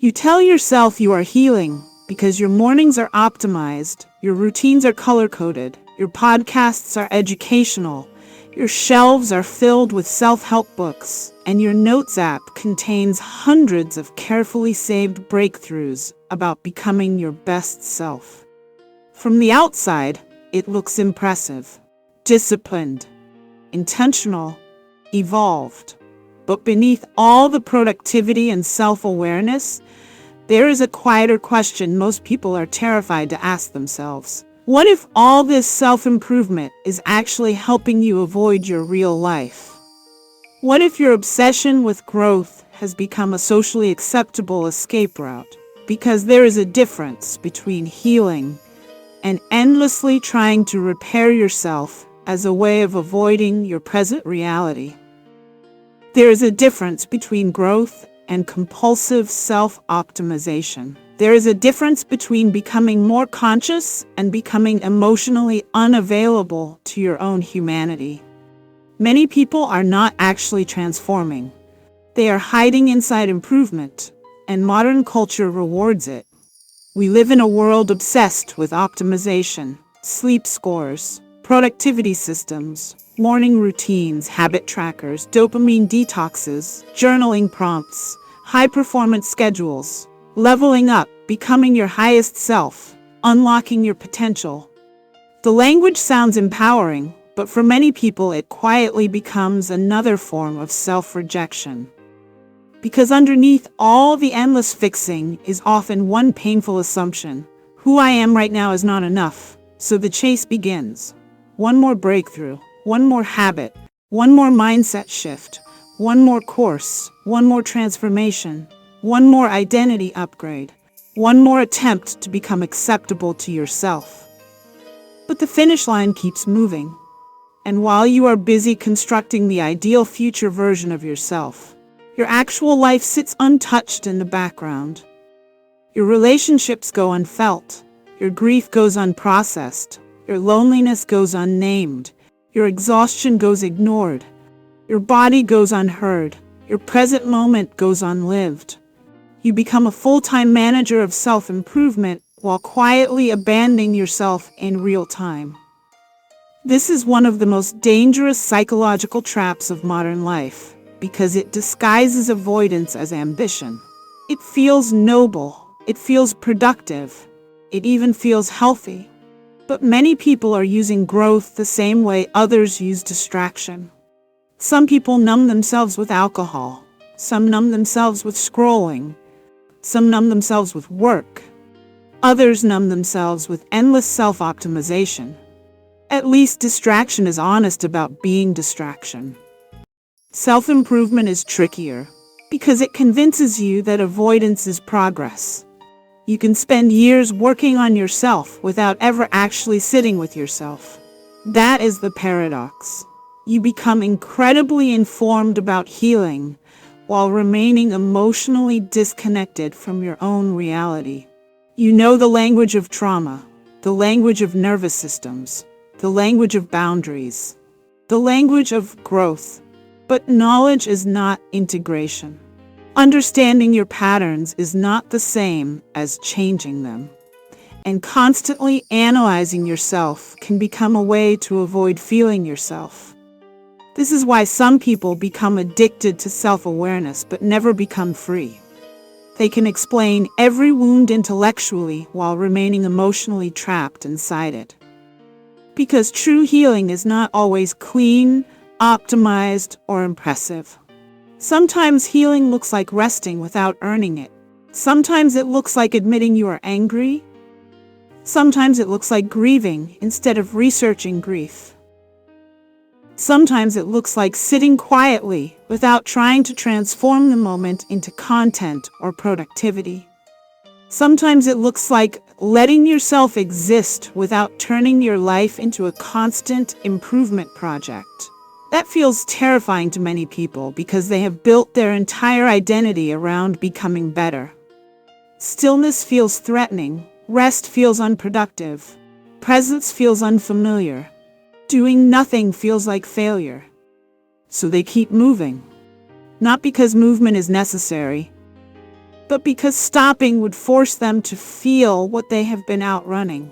You tell yourself you are healing because your mornings are optimized, your routines are color-coded, your podcasts are educational, your shelves are filled with self-help books, and your Notes app contains hundreds of carefully saved breakthroughs about becoming your best self. From the outside, it looks impressive, disciplined, intentional, evolved. But beneath all the productivity and self-awareness, there is a quieter question most people are terrified to ask themselves. What if all this self-improvement is actually helping you avoid your real life? What if your obsession with growth has become a socially acceptable escape route? Because there is a difference between healing and endlessly trying to repair yourself as a way of avoiding your present reality. There is a difference between growth and compulsive self-optimization. There is a difference between becoming more conscious and becoming emotionally unavailable to your own humanity. Many people are not actually transforming. They are hiding inside improvement, and modern culture rewards it. We live in a world obsessed with optimization, sleep scores, productivity systems, morning routines, habit trackers, dopamine detoxes, journaling prompts, high-performance schedules, leveling up, becoming your highest self, unlocking your potential. The language sounds empowering, but for many people it quietly becomes another form of self-rejection. Because underneath all the endless fixing is often one painful assumption: who I am right now is not enough. So the chase begins. One more breakthrough, one more habit, one more mindset shift, one more course, one more transformation, one more identity upgrade, one more attempt to become acceptable to yourself. But the finish line keeps moving. And while you are busy constructing the ideal future version of yourself, your actual life sits untouched in the background. Your relationships go unfelt. Your grief goes unprocessed. Your loneliness goes unnamed. Your exhaustion goes ignored. Your body goes unheard. Your present moment goes unlived. You become a full-time manager of self-improvement while quietly abandoning yourself in real time. This is one of the most dangerous psychological traps of modern life because it disguises avoidance as ambition. It feels noble. It feels productive. It even feels healthy. But many people are using growth the same way others use distraction. Some people numb themselves with alcohol. Some numb themselves with scrolling. Some numb themselves with work. Others numb themselves with endless self-optimization. At least distraction is honest about being distraction. Self-improvement is trickier because it convinces you that avoidance is progress. You can spend years working on yourself without ever actually sitting with yourself. That is the paradox. You become incredibly informed about healing while remaining emotionally disconnected from your own reality. You know the language of trauma, the language of nervous systems, the language of boundaries, the language of growth. But knowledge is not integration. Understanding your patterns is not the same as changing them. And constantly analyzing yourself can become a way to avoid feeling yourself. This is why some people become addicted to self-awareness but never become free. They can explain every wound intellectually while remaining emotionally trapped inside it. Because true healing is not always clean, optimized, or impressive. Sometimes healing looks like resting without earning it. Sometimes it looks like admitting you are angry. Sometimes it looks like grieving instead of researching grief. Sometimes it looks like sitting quietly without trying to transform the moment into content or productivity. Sometimes it looks like letting yourself exist without turning your life into a constant improvement project. That feels terrifying to many people because they have built their entire identity around becoming better. Stillness feels threatening, rest feels unproductive, presence feels unfamiliar, doing nothing feels like failure. So they keep moving. Not because movement is necessary, but because stopping would force them to feel what they have been outrunning.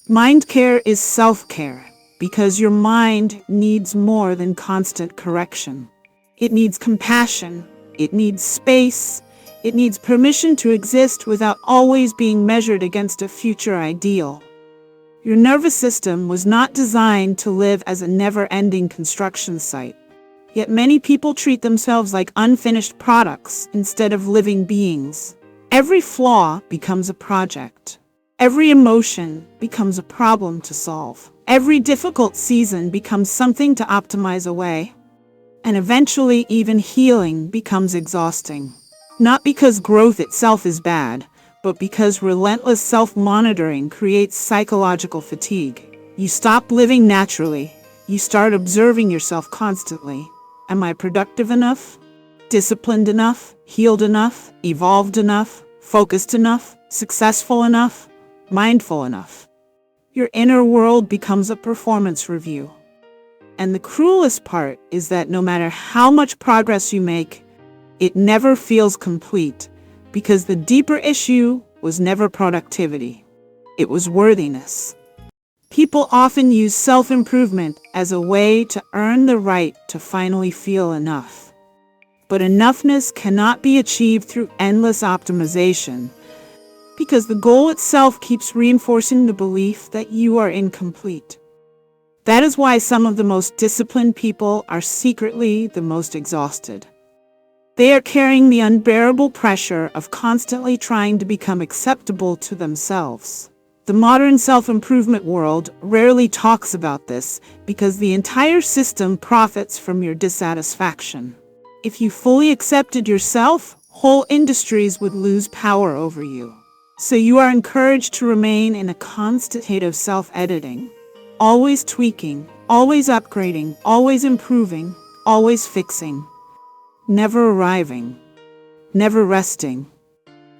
Mind care is self-care, because your mind needs more than constant correction. It needs compassion, it needs space, it needs permission to exist without always being measured against a future ideal. Your nervous system was not designed to live as a never-ending construction site. Yet many people treat themselves like unfinished products instead of living beings. Every flaw becomes a project. Every emotion becomes a problem to solve. Every difficult season becomes something to optimize away. And eventually, even healing becomes exhausting. Not because growth itself is bad, but because relentless self-monitoring creates psychological fatigue. You stop living naturally. You start observing yourself constantly. Am I productive enough? Disciplined enough? Healed enough? Evolved enough? Focused enough? Successful enough? Mindful enough? Your inner world becomes a performance review. And the cruelest part is that no matter how much progress you make, it never feels complete, because the deeper issue was never productivity. It was worthiness. People often use self-improvement as a way to earn the right to finally feel enough. But enoughness cannot be achieved through endless optimization, because the goal itself keeps reinforcing the belief that you are incomplete. That is why some of the most disciplined people are secretly the most exhausted. They are carrying the unbearable pressure of constantly trying to become acceptable to themselves. The modern self-improvement world rarely talks about this because the entire system profits from your dissatisfaction. If you fully accepted yourself, whole industries would lose power over you. So you are encouraged to remain in a constant state of self-editing, always tweaking, always upgrading, always improving, always fixing. Never arriving, never resting,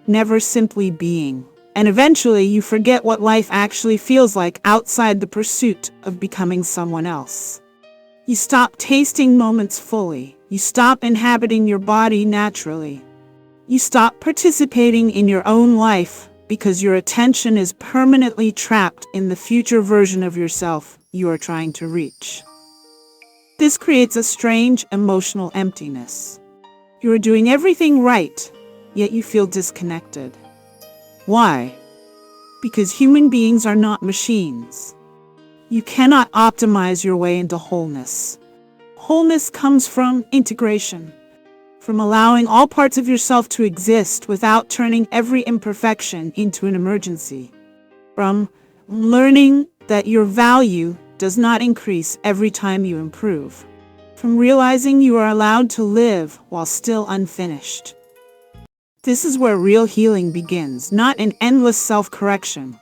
never simply being. And eventually you forget what life actually feels like outside the pursuit of becoming someone else. You stop tasting moments fully. You stop inhabiting your body naturally. You stop participating in your own life because your attention is permanently trapped in the future version of yourself you are trying to reach. This creates a strange emotional emptiness. You are doing everything right, yet you feel disconnected. Why? Because human beings are not machines. You cannot optimize your way into wholeness. Wholeness comes from integration, from allowing all parts of yourself to exist without turning every imperfection into an emergency, from learning that your value does not increase every time you improve, from realizing you are allowed to live while still unfinished. This is where real healing begins, not in endless self-correction,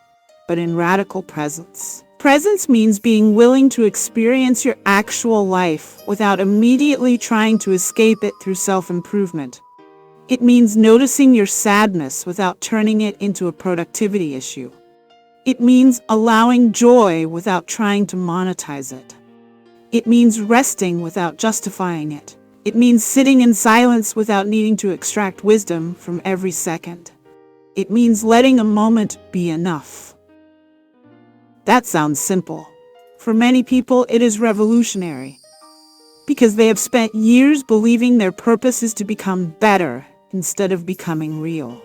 but in radical presence. Presence means being willing to experience your actual life without immediately trying to escape it through self-improvement. It means noticing your sadness without turning it into a productivity issue. It means allowing joy without trying to monetize it. It means resting without justifying it. It means sitting in silence without needing to extract wisdom from every second. It means letting a moment be enough. That sounds simple. For many people, it is revolutionary, because they have spent years believing their purpose is to become better instead of becoming real.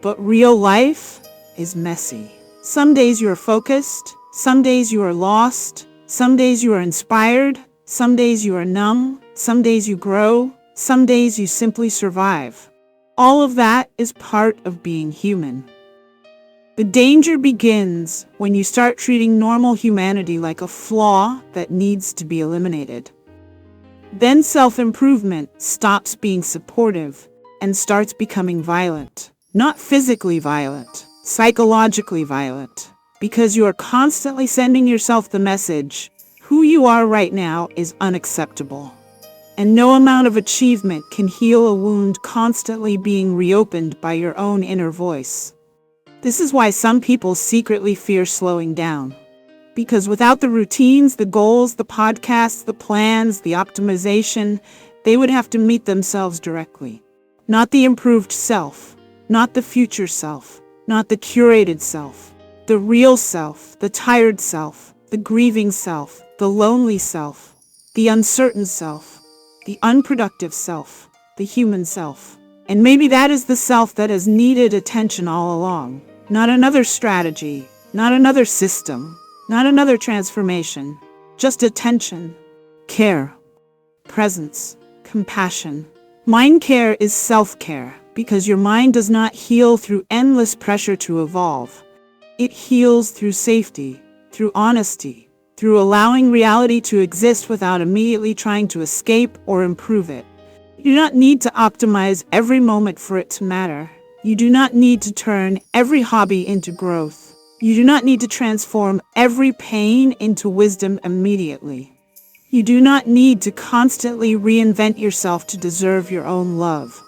But real life is messy. Some days you are focused, some days you are lost, some days you are inspired, some days you are numb, some days you grow, some days you simply survive. All of that is part of being human. The danger begins when you start treating normal humanity like a flaw that needs to be eliminated. Then self-improvement stops being supportive and starts becoming violent. Not physically violent, psychologically violent, because you are constantly sending yourself the message, who you are right now is unacceptable. And no amount of achievement can heal a wound constantly being reopened by your own inner voice. This is why some people secretly fear slowing down. Because without the routines, the goals, the podcasts, the plans, the optimization, they would have to meet themselves directly. Not the improved self, not the future self, not the curated self. The real self, the tired self, the grieving self, the lonely self, the uncertain self, the unproductive self, the human self. And maybe that is the self that has needed attention all along. Not another strategy, not another system, not another transformation, just attention, care, presence, compassion. Mind care is self-care because your mind does not heal through endless pressure to evolve. It heals through safety, through honesty, through allowing reality to exist without immediately trying to escape or improve it. You do not need to optimize every moment for it to matter. You do not need to turn every hobby into growth. You do not need to transform every pain into wisdom immediately. You do not need to constantly reinvent yourself to deserve your own love.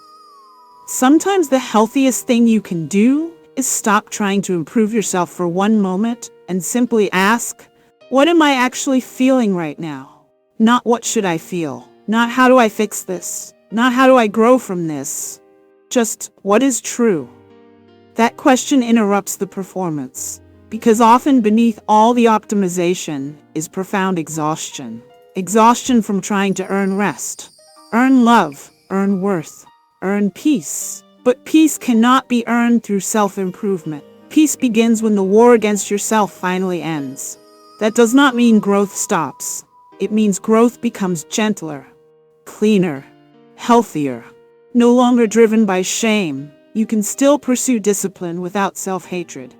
Sometimes the healthiest thing you can do is stop trying to improve yourself for one moment and simply ask, what am I actually feeling right now? Not what should I feel? Not how do I fix this? Not how do I grow from this? Just what is true? That question interrupts the performance, because often beneath all the optimization is profound exhaustion. Exhaustion from trying to earn rest, earn love, earn worth, earn peace. But peace cannot be earned through self-improvement. Peace begins when the war against yourself finally ends. That does not mean growth stops. It means growth becomes gentler, cleaner, healthier. No longer driven by shame, you can still pursue discipline without self-hatred.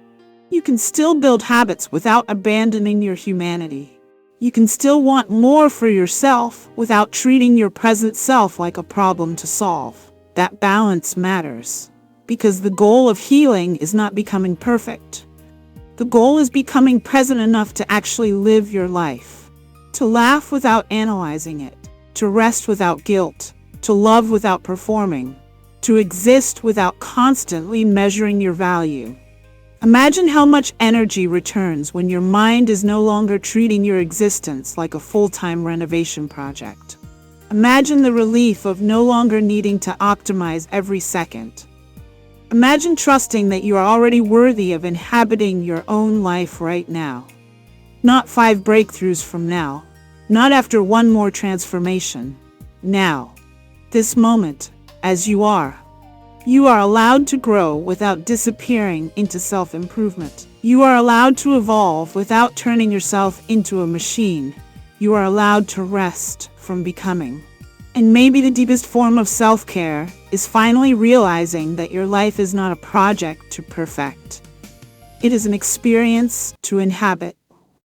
You can still build habits without abandoning your humanity. You can still want more for yourself without treating your present self like a problem to solve. That balance matters, because the goal of healing is not becoming perfect. The goal is becoming present enough to actually live your life, to laugh without analyzing it, to rest without guilt, to love without performing, to exist without constantly measuring your value. Imagine how much energy returns when your mind is no longer treating your existence like a full-time renovation project. Imagine the relief of no longer needing to optimize every second. Imagine trusting that you are already worthy of inhabiting your own life right now. Not 5 breakthroughs from now. Not after one more transformation. Now. This moment, as you are. You are allowed to grow without disappearing into self-improvement. You are allowed to evolve without turning yourself into a machine. You are allowed to rest from becoming. And maybe the deepest form of self-care is finally realizing that your life is not a project to perfect. It is an experience to inhabit.